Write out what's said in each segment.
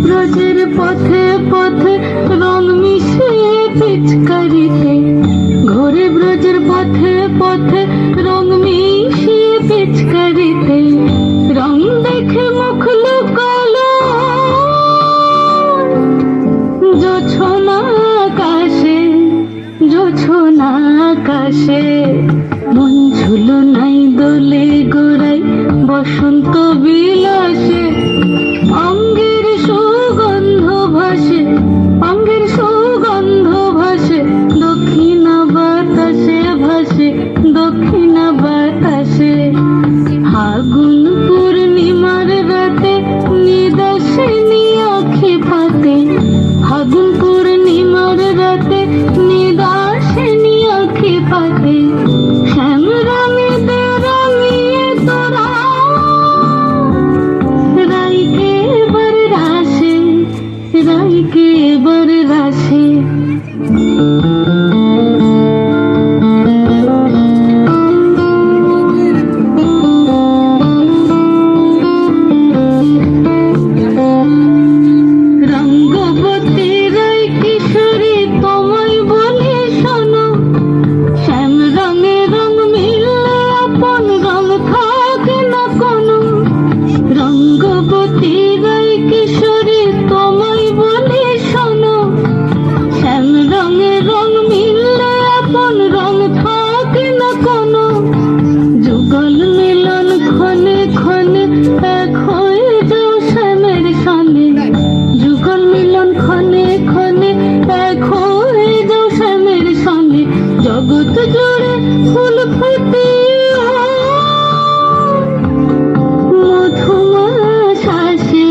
ব্রজের পথে পথে রং মিশিয়ে পিচকারিতে, ঘোরে ব্রজের পথে পথে রং মিশিয়ে পিচকারিতে, রং দেখে মুখ লুকালো জোছনা আকাশে, জোছনা আকাশে। মন ঝুলো নাই দোলে গোড়াই বসন্ত বিলাসে, অঙ্গের সুগন্ধ ভাসে, অঙ্গের সুগন্ধ ভাসে, দক্ষিণা বাতাসে ভাসে, দক্ষিণা বাতাসে। ফাগুন পূর্ণিমার রাতে নিদাসিনী আঁখি পাতে, ফাগুন পূর্ণিমার রাতে নিদাসিনী আঁখি পাতে। শ্যাম রাঙিতে রাঙিয়ে তোরা রাইকে বার রাশে, রাইকে বার রাশে। রঙ্গবতী রাই কিশোরী তোমায় বলে শোনো, শ্যাম রঙে রং মিললে আপন রং থাকে না কোনো। রঙ্গবতী রাই কিশোরী তোমায় বলে শোনো, শ্যাম রঙে রং মিললে আপন রং থাকে না কোনো। যুগল মিলন ক্ষণে ক্ষণে এক হয়ে যাও শ্যামের সনে, যুগল মিলন ক্ষণে ক্ষণে এক হয়ে যাও শ্যামের সনে। জগৎ জুড়ে ফুল ফুটে মধুমাস আসে,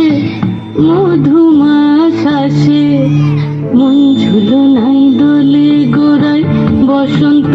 মধুমাস আসে। মন ঝুলো নাই দোলে গোড়ায় বসন্ত